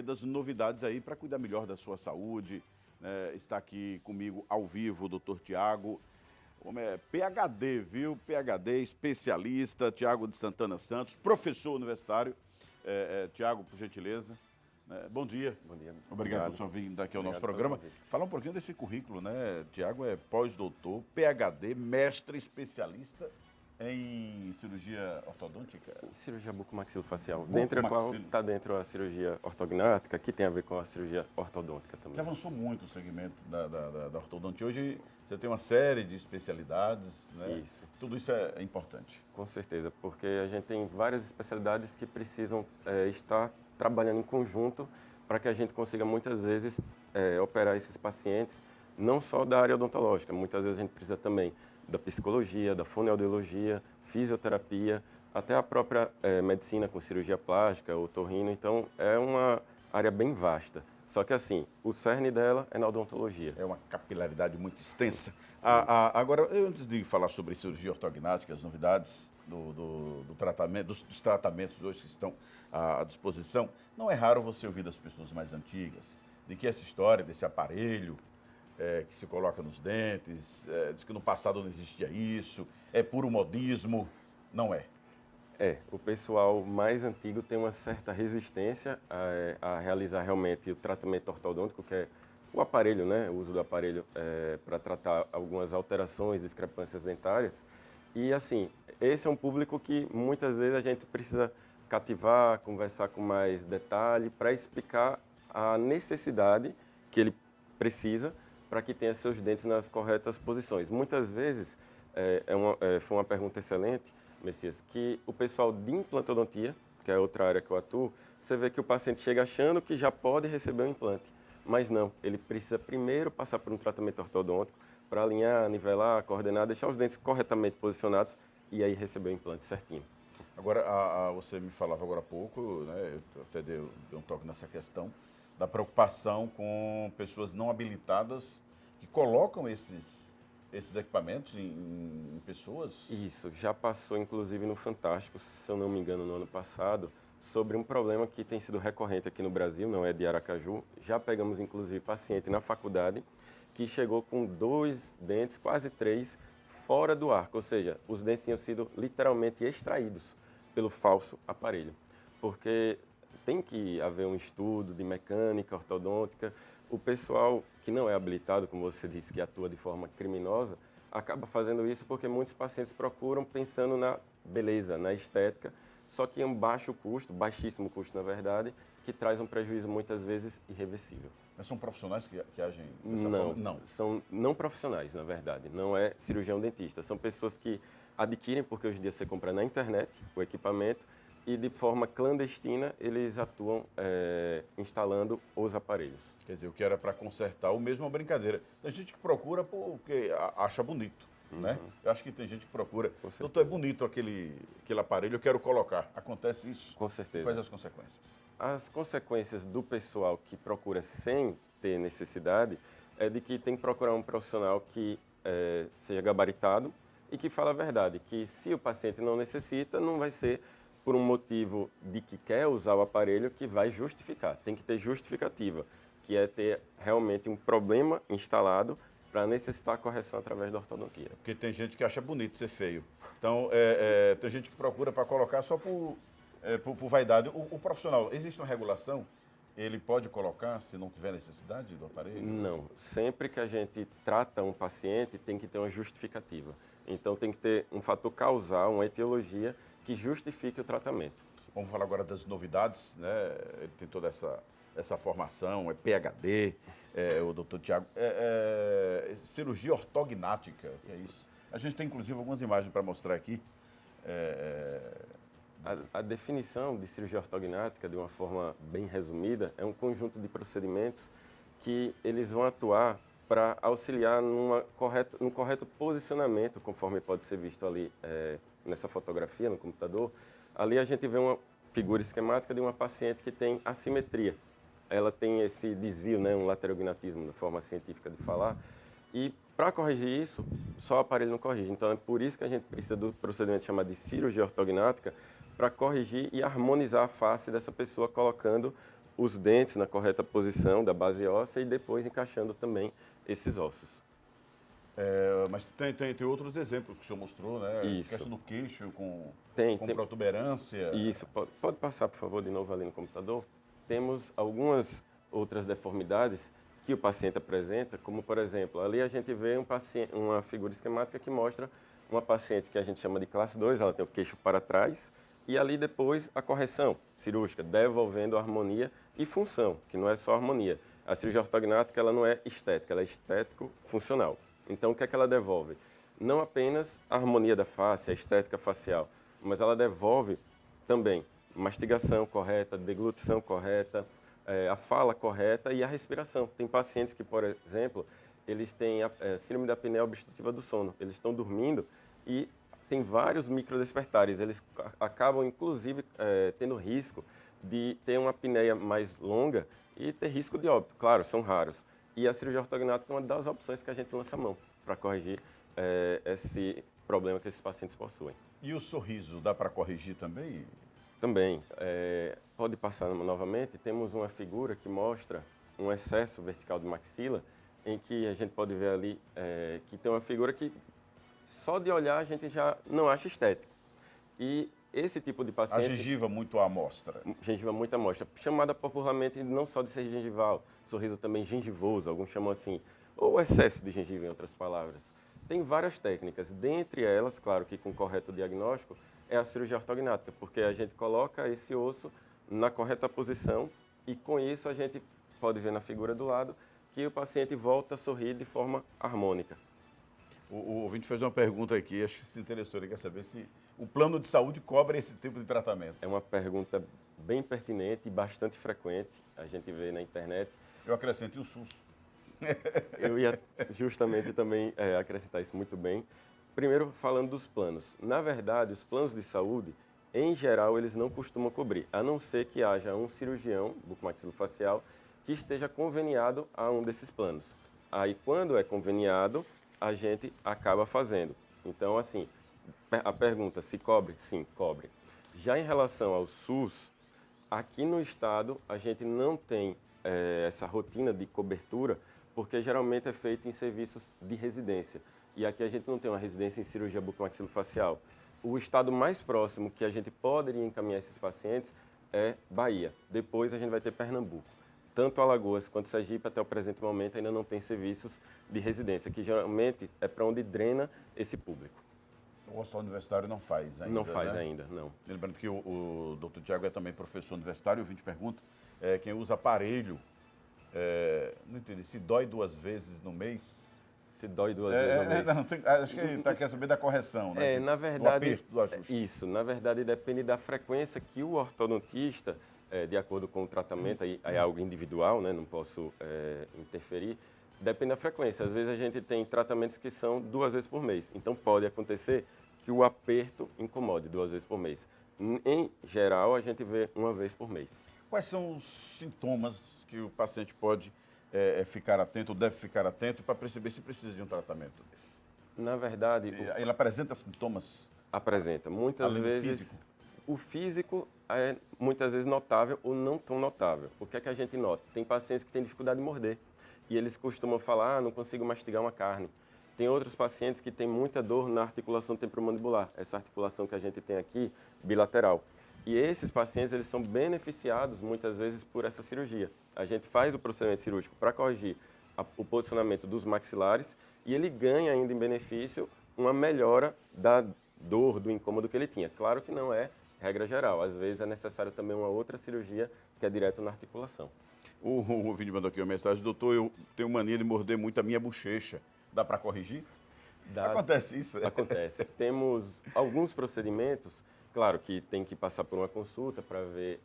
Das novidades aí para cuidar melhor da sua saúde. Né? Está aqui comigo ao vivo o doutor Tiago, homem é PhD, viu? PhD, especialista, Tiago de Santana Santos, professor universitário. Tiago, por gentileza. Bom dia. Bom dia. Obrigado por sua vinda aqui ao nosso Obrigado programa. pelo convite. Falar um pouquinho desse currículo, né? Tiago é pós-doutor, PhD, mestre especialista em cirurgia ortodôntica. Cirurgia bucomaxilofacial, dentre a qual está dentro a cirurgia ortognática, que tem a ver com a cirurgia ortodôntica também. Que avançou muito o segmento da ortodontia. Hoje você tem uma série de especialidades, né? Isso. Tudo isso é importante. Com certeza, porque a gente tem várias especialidades que precisam estar trabalhando em conjunto para que a gente consiga muitas vezes operar esses pacientes, não só da área odontológica, muitas vezes a gente precisa também da psicologia, da fonoaudiologia, fisioterapia, até a própria medicina com cirurgia plástica, otorrino. Então, é uma área bem vasta. Só que assim, o cerne dela é na odontologia. É uma capilaridade muito extensa. Agora, antes de falar sobre cirurgia ortognática, as novidades do tratamento, dos tratamentos hoje que estão à disposição, não é raro você ouvir das pessoas mais antigas de que essa história desse aparelho que se coloca nos dentes, diz que no passado não existia isso, é puro modismo. Não é. O pessoal mais antigo tem uma certa resistência a realizar realmente o tratamento ortodôntico, que é o aparelho, né? O uso do aparelho para tratar algumas alterações, discrepâncias dentárias. E assim, esse é um público que muitas vezes a gente precisa cativar, conversar com mais detalhe para explicar a necessidade que ele precisa para que tenha seus dentes nas corretas posições. Muitas vezes, foi uma pergunta excelente, Messias, que o pessoal de implantodontia, que é outra área que eu atuo, você vê que o paciente chega achando que já pode receber um implante, mas não, ele precisa primeiro passar por um tratamento ortodôntico para alinhar, nivelar, coordenar, deixar os dentes corretamente posicionados e aí receber o implante certinho. Agora, você me falava agora há pouco, né, eu até dei um toque nessa questão, da preocupação com pessoas não habilitadas que colocam esses equipamentos em pessoas? Isso, já passou inclusive no Fantástico, se eu não me engano, no ano passado, sobre um problema que tem sido recorrente aqui no Brasil, não é de Aracaju. Já pegamos inclusive paciente na faculdade que chegou com 2 dentes, quase 3, fora do arco, ou seja, os dentes tinham sido literalmente extraídos pelo falso aparelho, porque tem que haver um estudo de mecânica ortodôntica. O pessoal que não é habilitado, como você disse, que atua de forma criminosa, acaba fazendo isso porque muitos pacientes procuram pensando na beleza, na estética, só que é um baixo custo, baixíssimo custo na verdade, que traz um prejuízo muitas vezes irreversível. Mas são profissionais que agem dessa forma? Não, são não profissionais, na verdade. Não é cirurgião dentista. São pessoas que adquirem, porque hoje em dia você compra na internet o equipamento, e de forma clandestina eles atuam instalando os aparelhos. Quer dizer, o que era para consertar, o mesmo é uma brincadeira. Tem gente que procura porque acha bonito, né? Eu acho que tem gente que procura. Doutor, é bonito aquele aparelho, eu quero colocar. Acontece isso? Com certeza. Quais as consequências? As consequências do pessoal que procura sem ter necessidade é de que tem que procurar um profissional que seja gabaritado e que fala a verdade, que se o paciente não necessita, não vai ser por um motivo de que quer usar o aparelho que vai justificar. Tem que ter justificativa, que é ter realmente um problema instalado para necessitar a correção através da ortodontia. Porque tem gente que acha bonito ser feio. Então, tem gente que procura para colocar só por vaidade. O profissional, existe uma regulação? Ele pode colocar se não tiver necessidade do aparelho? Não. Sempre que a gente trata um paciente, tem que ter uma justificativa. Então, tem que ter um fator causal, uma etiologia que justifique o tratamento. Vamos falar agora das novidades, né? Ele tem toda essa formação, é PhD, o doutor Tiago. Cirurgia ortognática, que é isso? A gente tem, inclusive, algumas imagens para mostrar aqui. A definição de cirurgia ortognática, de uma forma bem resumida, é um conjunto de procedimentos que eles vão atuar para auxiliar num correto posicionamento, conforme pode ser visto ali nessa fotografia no computador. Ali a gente vê uma figura esquemática de uma paciente que tem assimetria. Ela tem esse desvio, né, um laterognatismo, da forma científica de falar, e para corrigir isso, só o aparelho não corrige. Então é por isso que a gente precisa do procedimento chamado de cirurgia ortognática, para corrigir e harmonizar a face dessa pessoa, colocando os dentes na correta posição da base óssea e depois encaixando também esses ossos. Mas tem outros exemplos que o senhor mostrou, né? Isso. Questão do queixo com Tem. protuberância. Isso, pode passar, por favor, de novo ali no computador. Temos algumas outras deformidades que o paciente apresenta, como, por exemplo, ali a gente vê uma figura esquemática que mostra uma paciente que a gente chama de classe 2, ela tem o queixo para trás, e ali depois a correção cirúrgica, devolvendo harmonia e função, que não é só harmonia. A cirurgia ortognática ela não é estética, ela é estético-funcional. Então, o que é que ela devolve? Não apenas a harmonia da face, a estética facial, mas ela devolve também mastigação correta, deglutição correta, a fala correta e a respiração. Tem pacientes que, por exemplo, eles têm síndrome da apneia obstrutiva do sono. Eles estão dormindo e tem vários microdespertares. Eles acabam, inclusive, tendo risco de ter uma apneia mais longa e ter risco de óbito. Claro, são raros. E a cirurgia ortognática é uma das opções que a gente lança a mão para corrigir esse problema que esses pacientes possuem. E o sorriso, dá para corrigir também? Também. Pode passar novamente. Temos uma figura que mostra um excesso vertical de maxila, em que a gente pode ver ali que tem uma figura que só de olhar a gente já não acha estético. E esse tipo de paciente... A gengiva muito à mostra. Gengiva muito à mostra, chamada popularmente não só de ser gengival, sorriso também gengivoso, alguns chamam assim, ou excesso de gengiva, em outras palavras. Tem várias técnicas, dentre elas, claro que com correto diagnóstico, é a cirurgia ortognática, porque a gente coloca esse osso na correta posição e com isso a gente pode ver na figura do lado que o paciente volta a sorrir de forma harmônica. O ouvinte fez uma pergunta aqui, acho que se interessou, ele quer saber se o plano de saúde cobre esse tipo de tratamento. É uma pergunta bem pertinente e bastante frequente, a gente vê na internet. Eu acrescento o SUS. Eu ia justamente também acrescentar isso muito bem. Primeiro, falando dos planos. Na verdade, os planos de saúde, em geral, eles não costumam cobrir, a não ser que haja um cirurgião bucomaxilofacial que esteja conveniado a um desses planos. Aí, quando é conveniado, a gente acaba fazendo. Então, assim, a pergunta, se cobre? Sim, cobre. Já em relação ao SUS, aqui no estado, a gente não tem essa rotina de cobertura, porque geralmente é feito em serviços de residência. E aqui a gente não tem uma residência em cirurgia bucomaxilofacial. O estado mais próximo que a gente poderia encaminhar esses pacientes é Bahia. Depois a gente vai ter Pernambuco. Tanto Alagoas quanto Sergipe, até o presente momento, ainda não tem serviços de residência, que geralmente é para onde drena esse público. O hospital universitário não faz ainda, Não faz né? ainda, não. Lembrando que o Dr. Tiago é também professor universitário, o ouvinte pergunta, quem usa aparelho, não entendi, se dói 2 vezes no mês? Se dói 2 vezes no mês. Acho que ele quer saber da correção, né? Na verdade, do aperto, do ajuste. Isso, na verdade depende da frequência que o ortodontista, de acordo com o tratamento, aí é algo individual, né? Não posso interferir, depende da frequência. Às vezes a gente tem tratamentos que são 2 vezes por mês, então pode acontecer que o aperto incomode 2 vezes por mês. Em geral, a gente vê 1 vez por mês. Quais são os sintomas que o paciente pode ficar atento, ou deve ficar atento, para perceber se precisa de um tratamento desse? Na verdade... Ele apresenta sintomas? Apresenta. Muitas Além do vezes... físico? O físico é muitas vezes notável ou não tão notável. O que é que a gente nota? Tem pacientes que têm dificuldade de morder e eles costumam falar, não consigo mastigar uma carne. Tem outros pacientes que têm muita dor na articulação temporomandibular, essa articulação que a gente tem aqui, bilateral. E esses pacientes, eles são beneficiados muitas vezes por essa cirurgia. A gente faz o procedimento cirúrgico para corrigir o posicionamento dos maxilares e ele ganha ainda em benefício uma melhora da dor, do incômodo que ele tinha. Claro que não é regra geral, às vezes é necessário também uma outra cirurgia que é direto na articulação. O ouvinte mandou aqui uma mensagem, doutor, eu tenho mania de morder muito a minha bochecha. Dá para corrigir? Acontece isso? Acontece. Temos alguns procedimentos, claro que tem que passar por uma consulta para ver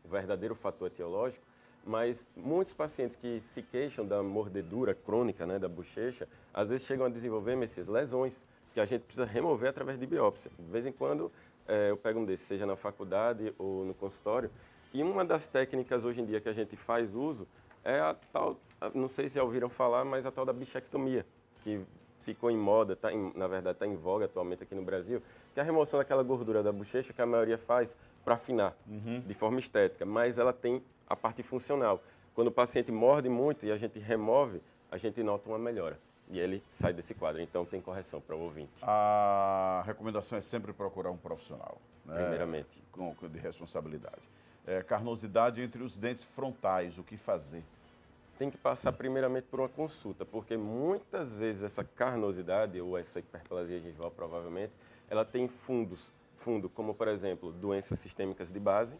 o verdadeiro fator etiológico, mas muitos pacientes que se queixam da mordedura crônica, né, da bochecha, às vezes chegam a desenvolver, Messias, lesões que a gente precisa remover através de biópsia. De vez em quando eu pego um desses, seja na faculdade ou no consultório, e uma das técnicas hoje em dia que a gente faz uso é a tal, não sei se já ouviram falar, mas a tal da bichectomia, que ficou em moda, na verdade está em voga atualmente aqui no Brasil, que é a remoção daquela gordura da bochecha que a maioria faz para afinar, de forma estética, mas ela tem a parte funcional. Quando o paciente morde muito e a gente remove, a gente nota uma melhora. E ele sai desse quadro. Então, tem correção para o ouvinte. A recomendação é sempre procurar um profissional, né? Primeiramente. De responsabilidade. Carnosidade entre os dentes frontais, o que fazer? Tem que passar primeiramente por uma consulta, porque muitas vezes essa carnosidade, ou essa hiperplasia gengival, provavelmente, ela tem fundo como, por exemplo, doenças sistêmicas de base,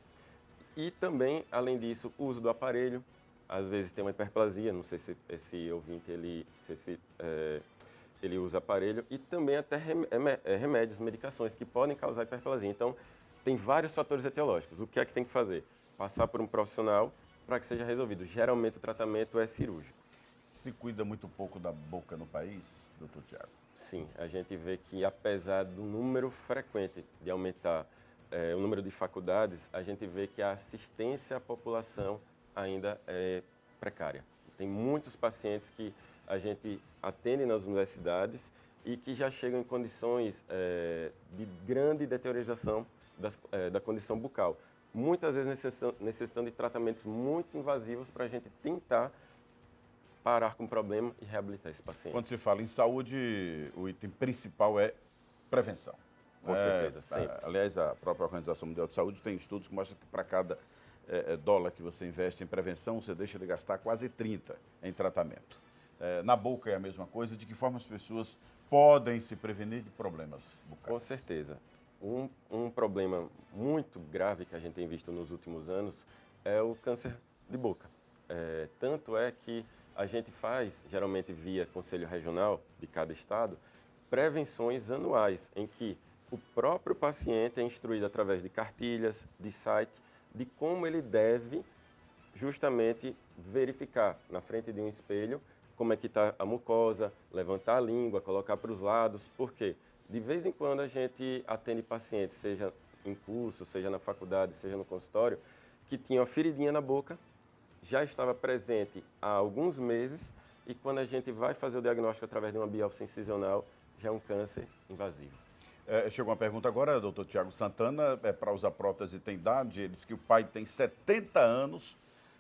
e também, além disso, o uso do aparelho. Às vezes tem uma hiperplasia, não sei se esse ouvinte ele usa aparelho, e também até remédios, medicações que podem causar hiperplasia. Então, tem vários fatores etiológicos. O que é que tem que fazer? Passar por um profissional para que seja resolvido. Geralmente o tratamento é cirúrgico. Se cuida muito pouco da boca no país, doutor Tiago? Sim, a gente vê que apesar do número frequente de aumentar o número de faculdades, a gente vê que a assistência à população ainda é precária. Tem muitos pacientes que a gente atende nas universidades e que já chegam em condições de grande deteriorização da condição bucal. Muitas vezes necessitando de tratamentos muito invasivos para a gente tentar parar com o problema e reabilitar esse paciente. Quando se fala em saúde, o item principal é prevenção. Com certeza, sempre. Aliás, a própria Organização Mundial de Saúde tem estudos que mostram que para cada dólar que você investe em prevenção, você deixa de gastar quase 30 em tratamento. Na boca é a mesma coisa. De que forma as pessoas podem se prevenir de problemas bucais? Com certeza. Um problema muito grave que a gente tem visto nos últimos anos é o câncer de boca. Tanto é que a gente faz, geralmente via Conselho Regional de cada estado, prevenções anuais, em que o próprio paciente é instruído através de cartilhas, de site, de como ele deve justamente verificar na frente de um espelho como é que está a mucosa, levantar a língua, colocar para os lados. Por quê? De vez em quando a gente atende pacientes, seja em curso, seja na faculdade, seja no consultório, que tinham uma feridinha na boca, já estava presente há alguns meses, e quando a gente vai fazer o diagnóstico através de uma biópsia incisional, já é um câncer invasivo. Chegou uma pergunta agora, doutor Tiago Santana, para usar prótese tem idade? Ele diz que o pai tem 70 anos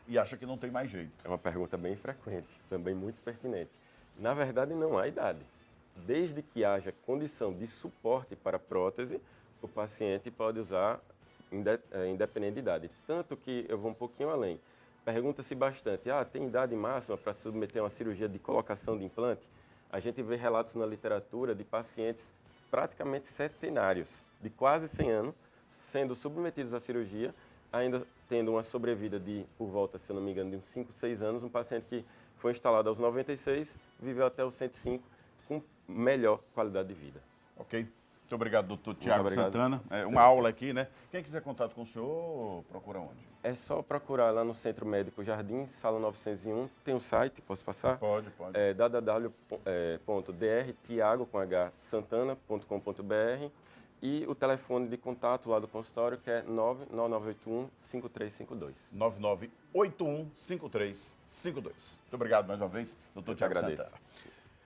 e acha que não tem mais jeito. É uma pergunta bem frequente, também muito pertinente. Na verdade, não há idade. Desde que haja condição de suporte para a prótese, o paciente pode usar independente de idade. Tanto que eu vou um pouquinho além. Pergunta-se bastante, tem idade máxima para se submeter a uma cirurgia de colocação de implante? A gente vê relatos na literatura de pacientes praticamente centenários, de quase 100 anos, sendo submetidos à cirurgia, ainda tendo uma sobrevida de, por volta, se eu não me engano, de uns 5, 6 anos, um paciente que foi instalado aos 96, viveu até os 105, com melhor qualidade de vida. Ok. Muito obrigado, doutor Tiago Santana. Uma Sim. aula aqui, né? Quem quiser contato com o senhor, procura onde? É só procurar lá no Centro Médico Jardim, sala 901. Tem um site, posso passar? Pode. www.tiago.santana.com.br e o telefone de contato lá do consultório, que é 99981-5352. 9981-5352. Muito obrigado mais uma vez, doutor Tiago Santana.